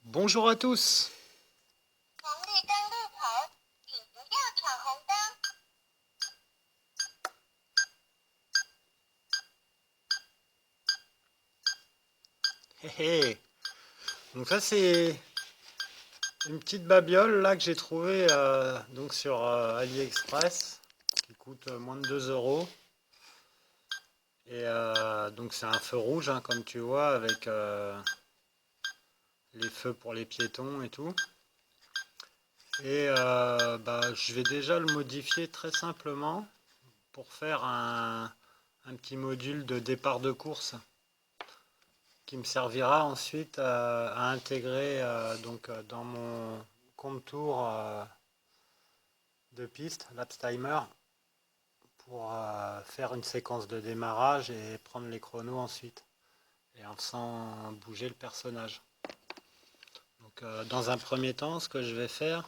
Bonjour à tous. 红绿灯路口，请不要闯红灯。Hé hé. Donc ça c'est une petite babiole là que j'ai trouvée donc sur AliExpress qui coûte moins de 2 euros. Et donc c'est un feu rouge hein, comme tu vois avec les feux pour les piétons et tout. Et je vais déjà le modifier très simplement pour faire un petit module de départ de course qui me servira ensuite à intégrer dans mon contour de piste, laps timer, pour faire une séquence de démarrage et prendre les chronos ensuite, et en faisant bouger le personnage. Donc dans un premier temps, ce que je vais faire,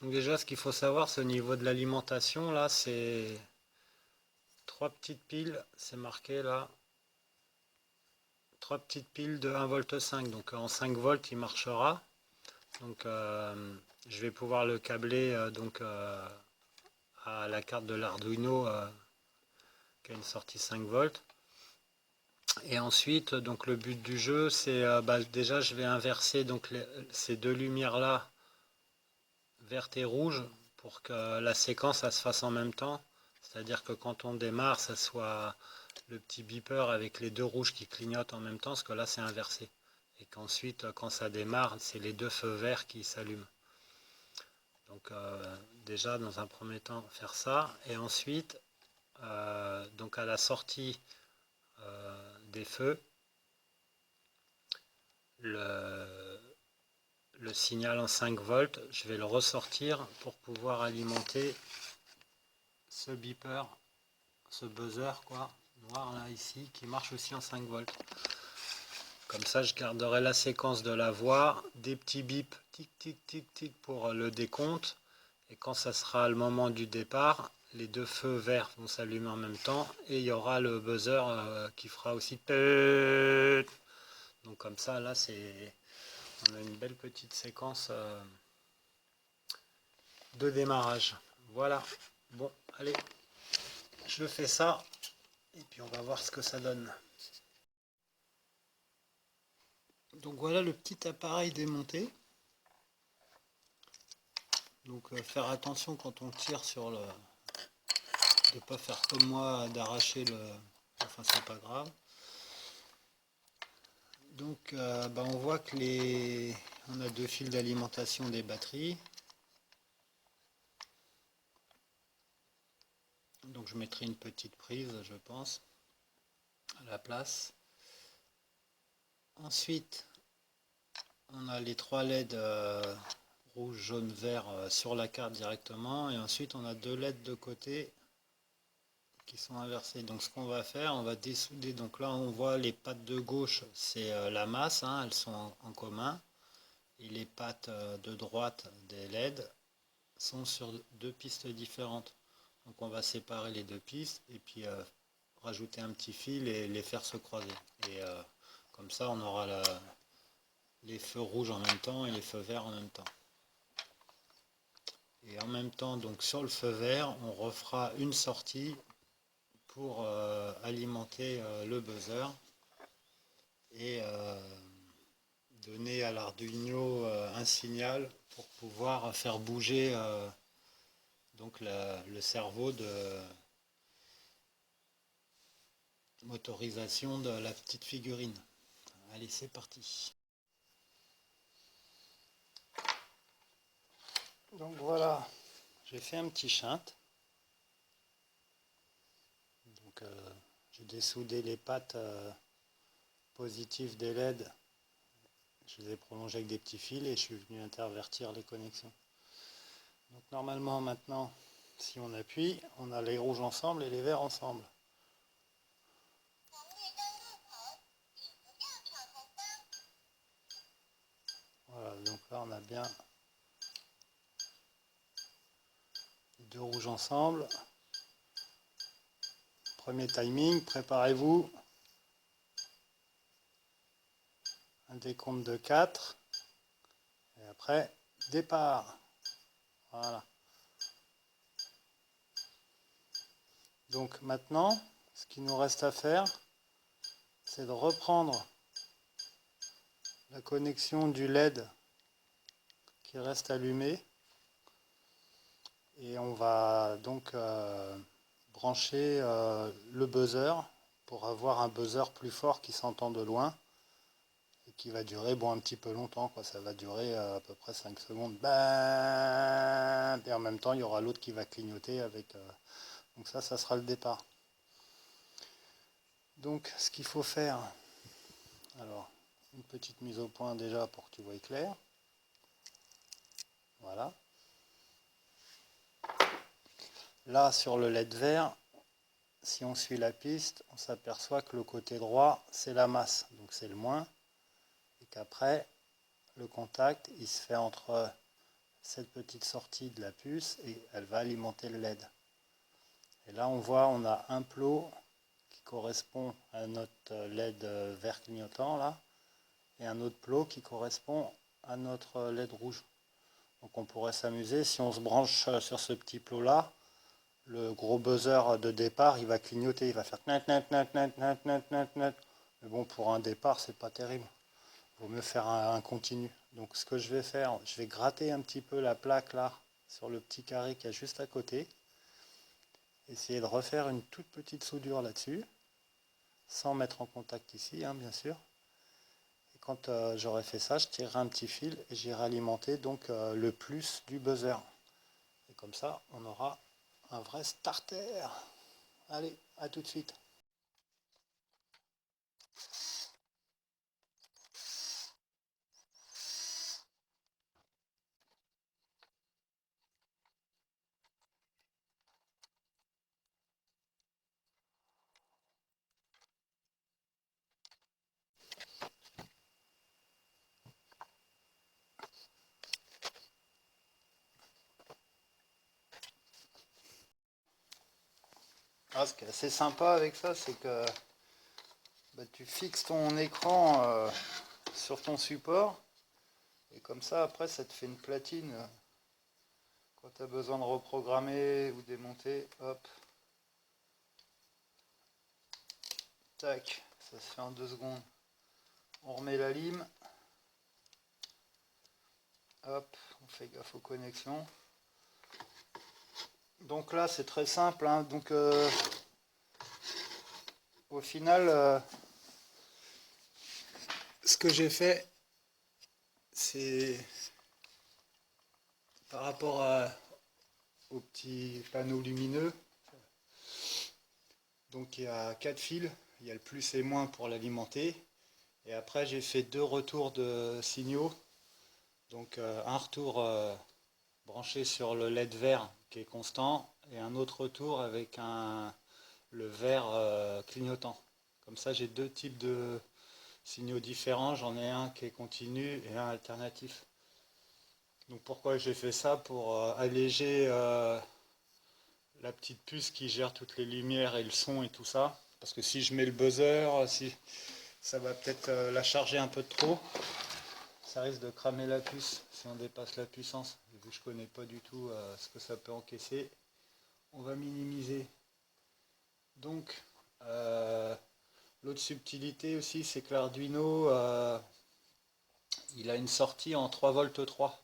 donc déjà ce qu'il faut savoir, c'est au niveau de l'alimentation, là c'est 3 petites piles, c'est marqué là, 3 petites piles de 1,5 V, donc en 5 volts il marchera. Donc je vais pouvoir le câbler à la carte de l'Arduino qui a une sortie 5 volts. Et ensuite, donc le but du jeu, c'est déjà je vais inverser donc ces deux lumières là, verte et rouge, pour que la séquence ça se fasse en même temps. C'est-à-dire que quand on démarre, ça soit le petit beeper avec les deux rouges qui clignotent en même temps, parce que là c'est inversé. Et qu'ensuite, quand ça démarre, c'est les deux feux verts qui s'allument. Donc déjà dans un premier temps faire ça, et ensuite donc à la sortie des feux, le signal en 5 volts, je vais le ressortir pour pouvoir alimenter ce beeper, ce buzzer quoi, noir là ici, qui marche aussi en 5 volts. Comme ça je garderai la séquence de la voix, des petits bips tic tic tic tic pour le décompte, et quand ça sera le moment du départ, les deux feux verts vont s'allumer en même temps et il y aura le buzzer qui fera aussi PEUT. Donc comme ça là on a une belle petite séquence de démarrage. Voilà, bon allez, je fais ça et puis on va voir ce que ça donne. Donc voilà le petit appareil démonté. Donc faire attention quand on tire sur le, de pas faire comme moi, d'arracher le, enfin c'est pas grave. Donc on voit que on a deux fils d'alimentation des batteries. Donc je mettrai une petite prise, je pense, à la place. Ensuite, on a les trois LED rouge, jaune, vert sur la carte directement. Et ensuite, on a deux LED de côté qui sont inversés. Donc ce qu'on va faire, on va dessouder. Donc là, on voit les pattes de gauche, c'est la masse, hein, elles sont en commun. Et les pattes de droite des LED sont sur deux pistes différentes. Donc on va séparer les deux pistes et puis rajouter un petit fil et les faire se croiser. Et comme ça on aura les feux rouges en même temps et les feux verts en même temps. Et en même temps, donc sur le feu vert, on refera une sortie pour alimenter le buzzer et donner à l'Arduino un signal pour pouvoir faire bouger donc le cerveau de motorisation de la petite figurine. Allez, c'est parti. Donc voilà, j'ai fait un petit shunt. Donc j'ai dessoudé les pattes positives des LED. Je les ai prolongées avec des petits fils et je suis venu intervertir les connexions. Donc normalement maintenant, si on appuie, on a les rouges ensemble et les verts ensemble. Voilà, donc là on a bien les deux rouges ensemble. Premier timing, préparez-vous. Un décompte de 4. Et après, départ. Voilà. Donc maintenant, ce qu'il nous reste à faire, c'est de reprendre la connexion du LED qui reste allumé. Et on va donc brancher le buzzer pour avoir un buzzer plus fort qui s'entend de loin et qui va durer un petit peu longtemps, quoi. Ça va durer à peu près 5 secondes. Bam, et en même temps, il y aura l'autre qui va clignoter avec. Donc ça sera le départ. Donc ce qu'il faut faire, alors une petite mise au point déjà pour que tu vois clair. Voilà. Là sur le LED vert, si on suit la piste, on s'aperçoit que le côté droit c'est la masse, donc c'est le moins, et qu'après le contact il se fait entre cette petite sortie de la puce et elle va alimenter le LED. Et là on voit, on a un plot qui correspond à notre LED vert clignotant là, et un autre plot qui correspond à notre LED rouge. Donc on pourrait s'amuser, si on se branche sur ce petit plot là, le gros buzzer de départ il va clignoter, il va faire tnat tnat tnat tnat tnat tnat tnat tnat. Mais bon, pour un départ c'est pas terrible, il vaut mieux faire un continu. Donc ce que je vais faire, je vais gratter un petit peu la plaque là sur le petit carré qui est juste à côté, essayer de refaire une toute petite soudure là-dessus sans mettre en contact ici, hein, bien sûr. Et quand j'aurai fait ça, je tirerai un petit fil et j'irai alimenter donc le plus du buzzer. Et comme ça, on aura un vrai starter. Allez, à tout de suite. Ce qui est assez sympa avec ça, c'est que tu fixes ton écran sur ton support et comme ça après ça te fait une platine quand tu as besoin de reprogrammer ou démonter. Hop, tac, ça se fait en 2 secondes. On remet la lime, hop, on fait gaffe aux connexions. Donc là c'est très simple, hein. Donc au final ce que j'ai fait, c'est par rapport au petit panneau lumineux. Donc il y a 4 fils, il y a le plus et moins pour l'alimenter. Et après j'ai fait 2 retours de signaux. Donc un retour branché sur le LED vert qui est constant et un autre retour avec le vert clignotant. Comme ça j'ai 2 types de signaux différents, j'en ai un qui est continu et un alternatif. Donc pourquoi j'ai fait ça? Pour alléger la petite puce qui gère toutes les lumières et le son et tout ça. Parce que si je mets le buzzer, ça va peut-être la charger un peu de trop. Ça risque de cramer la puce si on dépasse la puissance. Et vu que je ne connais pas du tout ce que ça peut encaisser, on va minimiser. Donc, l'autre subtilité aussi, c'est que l'Arduino, il a une sortie en 3 volts 3.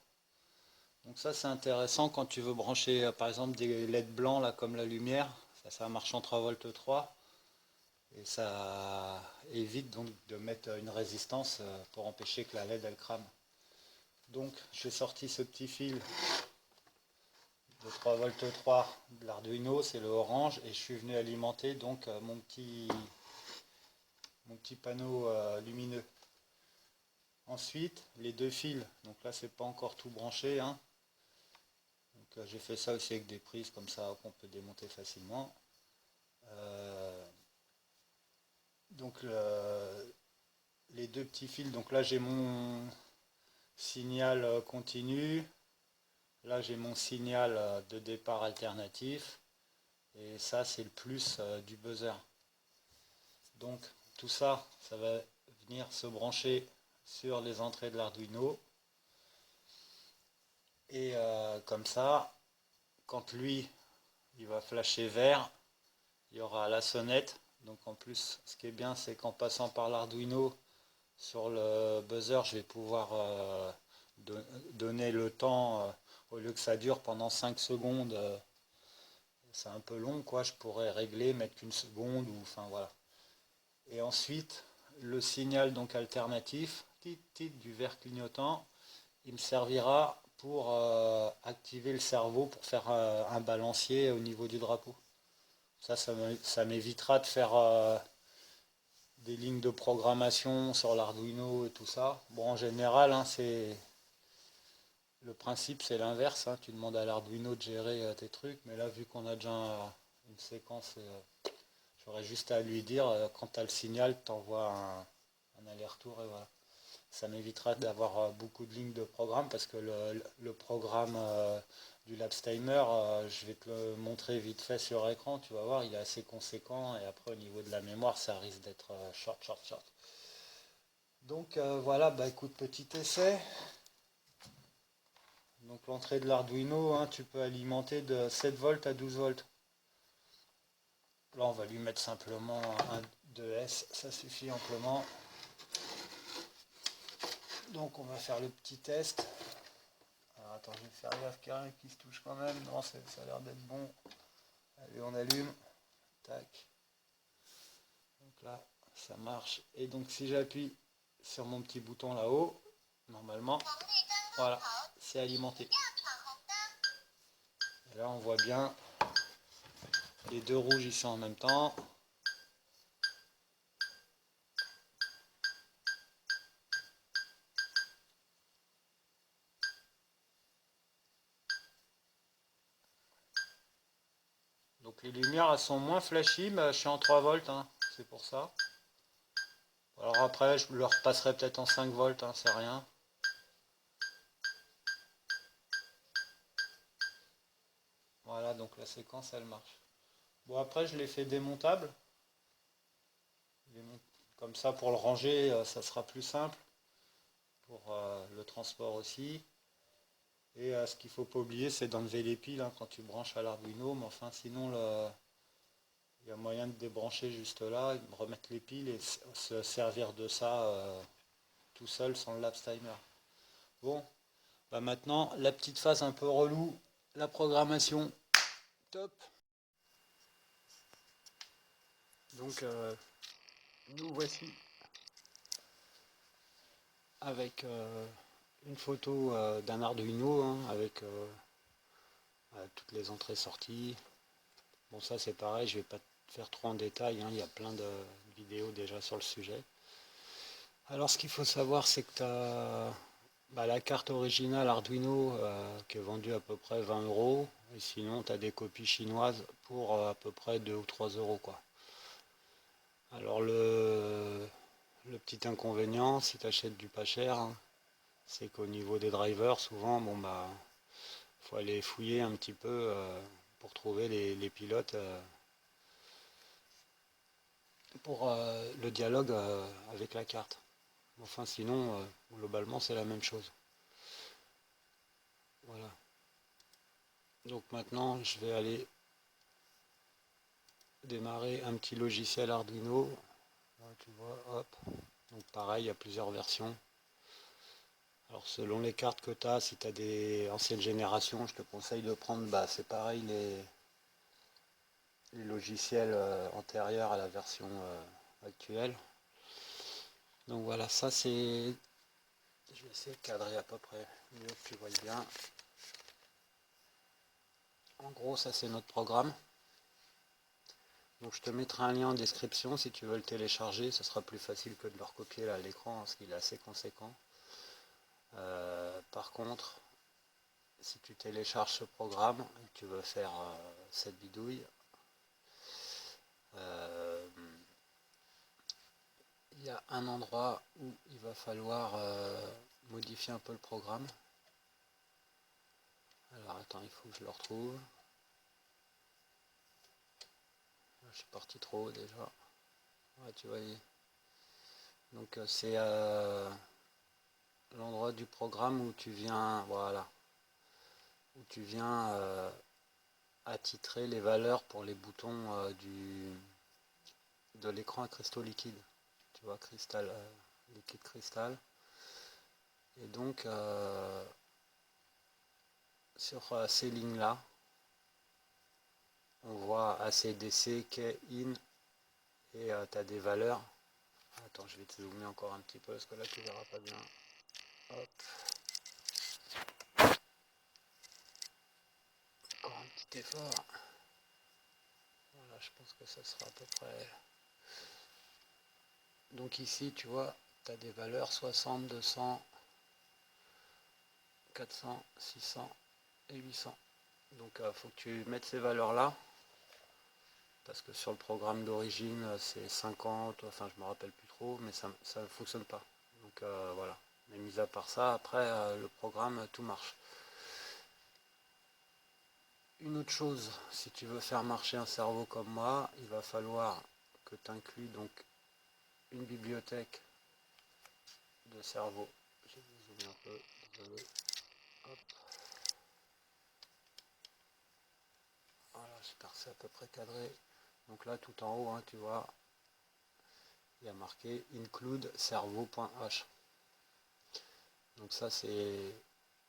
Donc ça c'est intéressant quand tu veux brancher par exemple des LED blancs là comme la lumière, ça marche en 3 volts 3 et ça évite donc de mettre une résistance pour empêcher que la LED elle crame. Donc j'ai sorti ce petit fil de 3 volts 3 de l'Arduino, c'est le orange, et je suis venu alimenter donc mon petit panneau lumineux. Ensuite les 2 fils, donc là c'est pas encore tout branché, hein. J'ai fait ça aussi avec des prises comme ça qu'on peut démonter facilement. Donc les 2 petits fils, donc là j'ai mon signal continu, là j'ai mon signal de départ alternatif, Et ça, c'est le plus du buzzer. Donc tout ça, ça va venir se brancher sur les entrées de l'Arduino. Et comme ça, quand lui, il va flasher vert, il y aura la sonnette. Donc en plus, ce qui est bien, c'est qu'en passant par l'Arduino, sur le buzzer, je vais pouvoir donner le temps, au lieu que ça dure pendant 5 secondes, c'est un peu long, quoi. Je pourrais régler, mettre qu'une seconde, ou enfin voilà. Et ensuite, le signal donc alternatif, tit, tit, du vert clignotant, il me servira pour activer le cerveau pour faire un balancier au niveau du drapeau. Ça m'évitera de faire des lignes de programmation sur l'Arduino et tout ça. Bon, en général, hein, le principe c'est l'inverse, hein. Tu demandes à l'Arduino de gérer tes trucs, mais là, vu qu'on a déjà une séquence, j'aurais juste à lui dire, quand tu as le signal, tu envoies un aller-retour et voilà. Ça m'évitera d'avoir beaucoup de lignes de programme parce que le programme du Labstimer, je vais te le montrer vite fait sur écran, tu vas voir, il est assez conséquent et après au niveau de la mémoire, ça risque d'être short, short, short. Donc voilà, bah écoute, petit essai. Donc l'entrée de l'Arduino, hein, tu peux alimenter de 7 volts à 12 volts. Là, on va lui mettre simplement un 2S, ça suffit amplement. Donc on va faire le petit test. Alors attends, je vais faire gaffe qu'il y a rien qui se touche quand même. Non, ça a l'air d'être bon. Allez, on allume. Tac. Donc là, ça marche. Et donc si j'appuie sur mon petit bouton là-haut, normalement, voilà, c'est alimenté. Et là, on voit bien les deux rouges ici en même temps. Donc les lumières, elles sont moins flashy, mais je suis en 3 volts, hein, c'est pour ça. Alors après, je le repasserai peut-être en 5 volts, hein, c'est rien. Voilà, donc la séquence, elle marche. Bon, après, je l'ai fait démontable. Comme ça, pour le ranger, ça sera plus simple. Pour le transport aussi. Et ce qu'il ne faut pas oublier, c'est d'enlever les piles, hein, quand tu branches à l'Arduino. Mais enfin, sinon, il y a moyen de débrancher juste là, remettre les piles et se servir de ça tout seul sans le Labstimer. Bon, bah maintenant, la petite phase un peu relou, la programmation. Top. Donc, nous voici avec une photo d'un Arduino, hein, avec toutes les entrées sorties. Bon, ça c'est pareil, je vais pas te faire trop en détail, hein, il y a plein de vidéos déjà sur le sujet. Alors ce qu'il faut savoir, c'est que tu as la carte originale Arduino qui est vendue à peu près 20 euros, et sinon tu as des copies chinoises pour à peu près 2 ou 3 euros, quoi. Alors le petit inconvénient, si tu achètes du pas cher, hein, c'est qu'au niveau des drivers, souvent, bon bah, faut aller fouiller un petit peu pour trouver les pilotes pour le dialogue avec la carte. Enfin, sinon, globalement, c'est la même chose. Voilà. Donc maintenant, je vais aller démarrer un petit logiciel Arduino. Là, tu vois, hop. Donc pareil, il y a plusieurs versions. Alors selon les cartes que tu as, si tu as des anciennes générations, je te conseille de prendre, c'est pareil, les logiciels antérieurs à la version actuelle. Donc voilà, ça c'est... Je vais essayer de cadrer à peu près mieux que tu vois bien. En gros, ça c'est notre programme. Donc je te mettrai un lien en description si tu veux le télécharger, ce sera plus facile que de le recopier là à l'écran parce qu'il est assez conséquent. Par contre, si tu télécharges ce programme et que tu veux faire cette bidouille, il y a un endroit où il va falloir modifier un peu le programme. Alors attends, il faut que je le retrouve. Je suis parti trop haut déjà. Ouais, tu vois. Donc c'est l'endroit du programme où tu viens, voilà, où tu viens attitrer les valeurs pour les boutons de l'écran à cristaux liquides. Tu vois, cristal, liquide cristal. Et donc sur ces lignes-là, on voit ACDC, K, IN, et tu as des valeurs. Attends, je vais te zoomer encore un petit peu parce que là tu verras pas bien. Hop. Encore un petit effort. Voilà, je pense que ça sera à peu près. Donc ici, tu vois, tu as des valeurs 60, 200, 400, 600 et 800. Donc il faut que tu mettes ces valeurs-là. Parce que sur le programme d'origine, c'est 50, enfin je me rappelle plus trop, mais ça ne fonctionne pas. Donc voilà. Mais mis à part ça, après le programme, tout marche. Une autre chose, si tu veux faire marcher un cerveau comme moi, il va falloir que tu inclues donc une bibliothèque de cerveau. Je vais vous zoomer un peu, désolé. Hop. Voilà, j'espère que c'est à peu près cadré. Donc là, tout en haut, hein, tu vois, il y a marqué include cerveau.h. Donc ça, c'est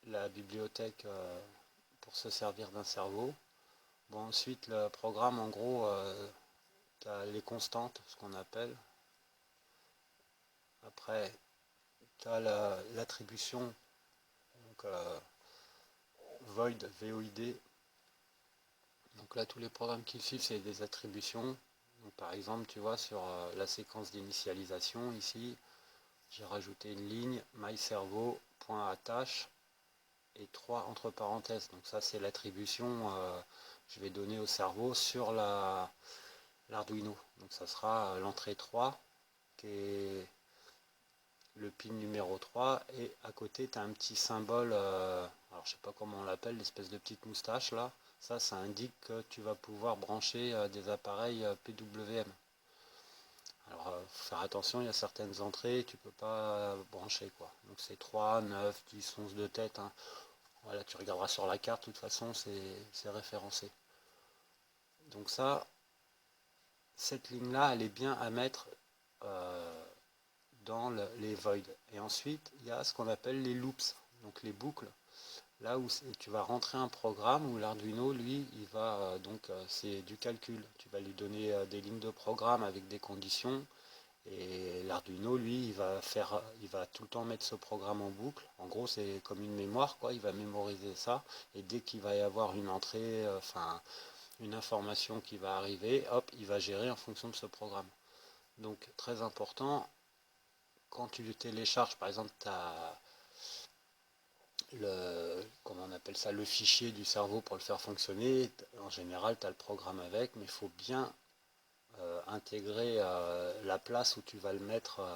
la bibliothèque pour se servir d'un cerveau. Bon, ensuite, le programme, en gros, tu as les constantes, ce qu'on appelle. Après, tu as l'attribution, donc void, VOID. Donc là, tous les programmes qui suivent, c'est des attributions. Donc, par exemple, tu vois, sur la séquence d'initialisation, ici, j'ai rajouté une ligne mycerveau.attache et 3 entre parenthèses. Donc ça, c'est l'attribution que je vais donner au cerveau sur l'Arduino. Donc ça sera l'entrée 3, qui est le pin numéro 3, et à côté, tu as un petit symbole, alors je sais pas comment on l'appelle, l'espèce de petite moustache là. Ça indique que tu vas pouvoir brancher des appareils PWM. Alors, faut faire attention, il y a certaines entrées, tu peux pas brancher quoi. Donc c'est 3, 9, 10, 11 de tête. Hein. Voilà, tu regarderas sur la carte, de toute façon, c'est référencé. Donc ça, cette ligne-là, elle est bien à mettre dans les voids. Et ensuite, il y a ce qu'on appelle les loops, donc les boucles. Là où tu vas rentrer un programme où l'Arduino, lui, il va c'est du calcul. Tu vas lui donner des lignes de programme avec des conditions. Et l'Arduino, lui, il va tout le temps mettre ce programme en boucle. En gros, c'est comme une mémoire, quoi. Il va mémoriser ça. Et dès qu'il va y avoir une entrée, une information qui va arriver, hop, il va gérer en fonction de ce programme. Donc, très important, quand tu télécharges, par exemple, comment on appelle ça, le fichier du cerveau pour le faire fonctionner, en général, tu as le programme avec, mais il faut bien intégrer la place où tu vas le mettre,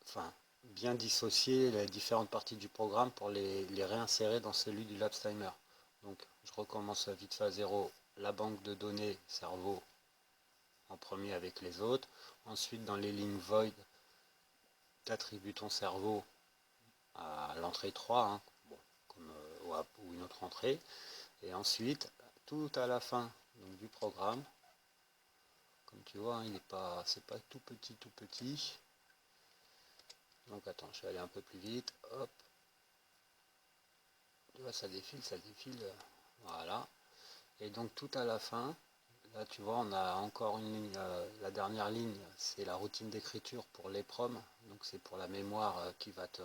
enfin, bien dissocier les différentes parties du programme pour les réinsérer dans celui du Labs Timer. Donc, je recommence vite fait à zéro, la banque de données cerveau en premier avec les autres. Ensuite, dans les lignes void, tu attribues ton cerveau à l'entrée 3, hein, bon, comme, ou une autre entrée. Et ensuite, tout à la fin donc, du programme, comme tu vois, hein, c'est pas tout petit, tout petit. Donc attends, je vais aller un peu plus vite. Hop. Tu vois, ça défile, ça défile. Voilà. Et donc tout à la fin, là tu vois, on a encore une ligne. La dernière ligne, c'est la routine d'écriture pour l'EPROM. Donc c'est pour la mémoire qui va te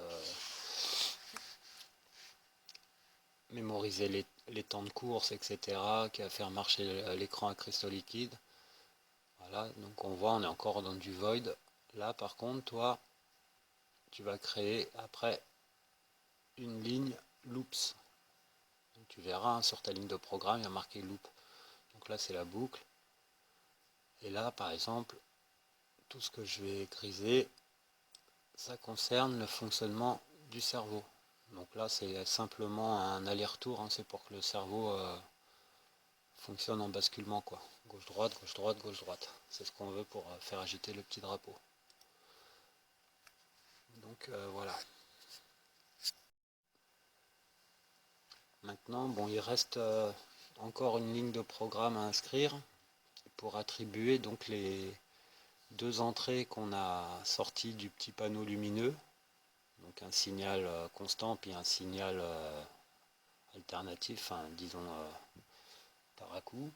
mémoriser les temps de course, etc. Qui va faire marcher l'écran à cristaux liquides. Voilà, donc on voit, on est encore dans du void. Là par contre, toi, tu vas créer après une ligne loops. Donc, tu verras hein, sur ta ligne de programme, il y a marqué loop. Donc là, c'est la boucle. Et là, par exemple, tout ce que je vais griser, ça concerne le fonctionnement du cerveau. Donc là, c'est simplement un aller-retour. Hein, c'est pour que le cerveau fonctionne en basculement, quoi. Gauche-droite, gauche-droite, gauche-droite. C'est ce qu'on veut pour faire agiter le petit drapeau. Donc voilà. Maintenant, bon, il reste encore une ligne de programme à inscrire pour attribuer donc les deux entrées qu'on a sorties du petit panneau lumineux. Donc un signal constant puis un signal alternatif, enfin, disons par à coup.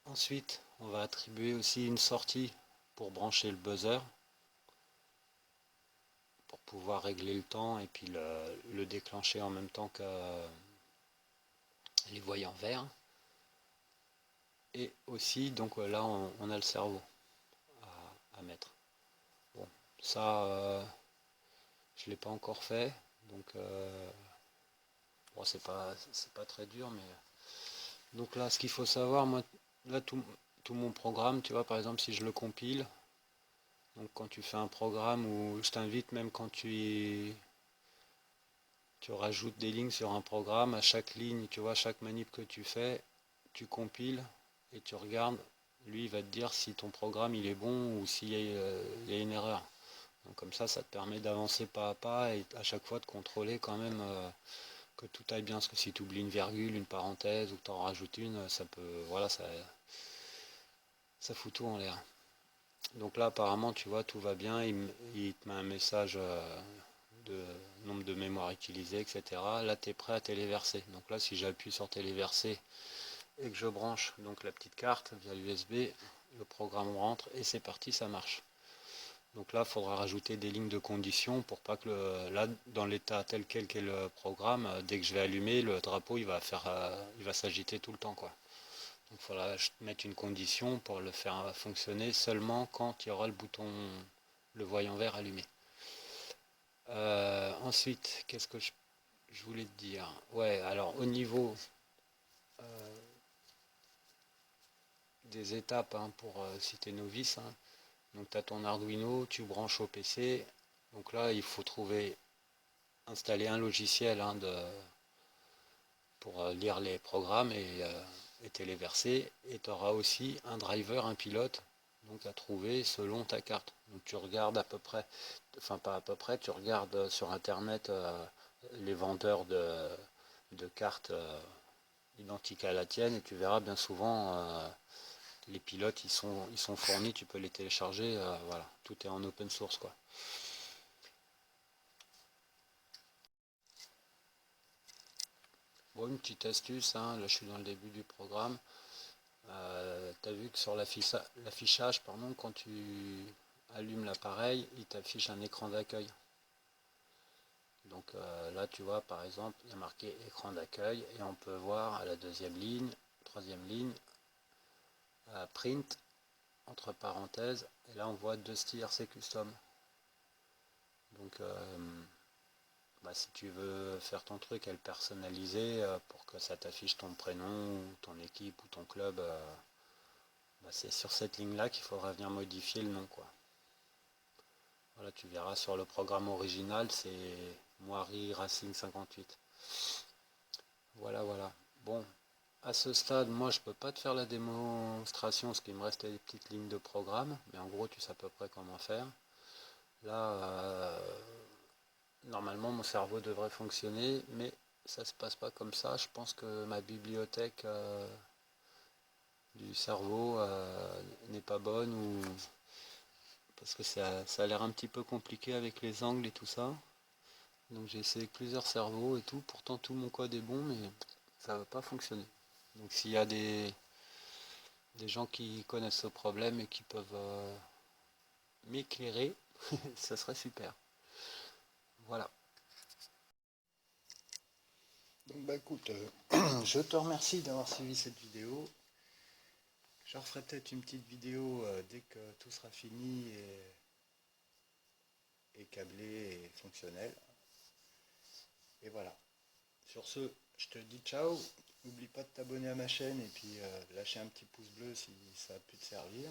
Ensuite, on va attribuer aussi une sortie pour brancher le buzzer, pour pouvoir régler le temps et puis le déclencher en même temps que les voyants verts. Et aussi, donc là, on a le cerveau à mettre. Bon, ça, je ne l'ai pas encore fait, donc bon, c'est pas très dur, mais donc là, ce qu'il faut savoir, moi, là, tout mon programme, tu vois, par exemple, si je le compile, donc quand tu fais un programme où je t'invite, même quand tu rajoutes des lignes sur un programme, à chaque ligne, tu vois, chaque manip que tu fais, tu compiles et tu regardes, lui il va te dire si ton programme il est bon ou s'il y a une erreur. Donc comme ça te permet d'avancer pas à pas et à chaque fois de contrôler quand même que tout aille bien, parce que si tu oublies une virgule, une parenthèse ou que tu en rajoutes une, ça peut, voilà, ça fout tout en l'air. Donc là apparemment tu vois tout va bien, il te met un message de nombre de mémoire utilisé, etc. Là tu es prêt à téléverser. Donc là si j'appuie sur téléverser et que je branche donc la petite carte via USB, le programme rentre et c'est parti, ça marche. Donc là il faudra rajouter des lignes de conditions pour pas que là dans l'état tel quel qu'est le programme, dès que je vais allumer le drapeau il va s'agiter tout le temps, quoi. Donc il faudra mettre une condition pour le faire fonctionner seulement quand il y aura le voyant vert allumé. Ensuite, qu'est-ce que je voulais te dire? Ouais, alors au niveau des étapes, hein, pour si tu es novice, hein, donc tu as ton Arduino, tu branches au PC. Donc là, il faut installer un logiciel, hein, pour lire les programmes et téléverser. Et tu auras aussi un driver, un pilote, donc à trouver selon ta carte. Donc tu regardes à peu près, enfin pas à peu près, tu regardes sur internet les vendeurs de cartes identiques à la tienne et tu verras bien souvent les pilotes ils sont fournis, tu peux les télécharger, voilà, tout est en open source, quoi. Bon, une petite astuce, hein, là je suis dans le début du programme. Tu as vu que sur l'affichage, pardon, quand tu allumes l'appareil, il t'affiche un écran d'accueil. Donc là, tu vois, par exemple, il y a marqué écran d'accueil et on peut voir à la deuxième ligne, troisième ligne, print, entre parenthèses, et là on voit 2STIRC custom. Donc si tu veux faire ton truc et le personnaliser pour que ça t'affiche ton prénom, ou ton équipe ou ton club, c'est sur cette ligne là qu'il faudra venir modifier le nom, quoi. Voilà, tu verras sur le programme original, c'est Moiri Racing 58. Voilà, voilà. Bon, à ce stade, moi je peux pas te faire la démonstration parce qu'il me restait des petites lignes de programme, mais en gros tu sais à peu près comment faire. Là, normalement mon cerveau devrait fonctionner, mais ça se passe pas comme ça. Je pense que ma bibliothèque du cerveau n'est pas bonne, ou parce que ça a l'air un petit peu compliqué avec les angles et tout ça. Donc j'ai essayé plusieurs cerveaux et tout, pourtant tout mon code est bon, mais ça ne va pas fonctionner. Donc s'il y a des gens qui connaissent ce problème et qui peuvent m'éclairer, ça serait super. Voilà. Donc bah écoute, je te remercie d'avoir suivi cette vidéo. Je referai peut-être une petite vidéo dès que tout sera fini et câblé et fonctionnel. Et voilà. Sur ce, je te dis ciao. N'oublie pas de t'abonner à ma chaîne et puis lâcher un petit pouce bleu si ça a pu te servir.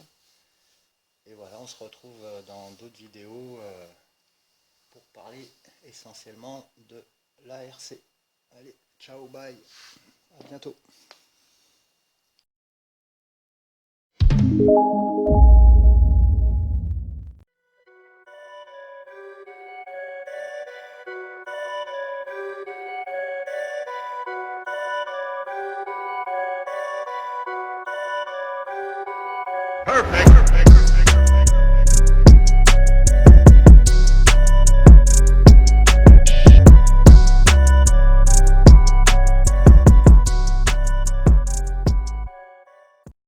Et voilà, on se retrouve dans d'autres vidéos pour parler essentiellement de l'ARC. Allez, ciao, bye, à bientôt. Perfect.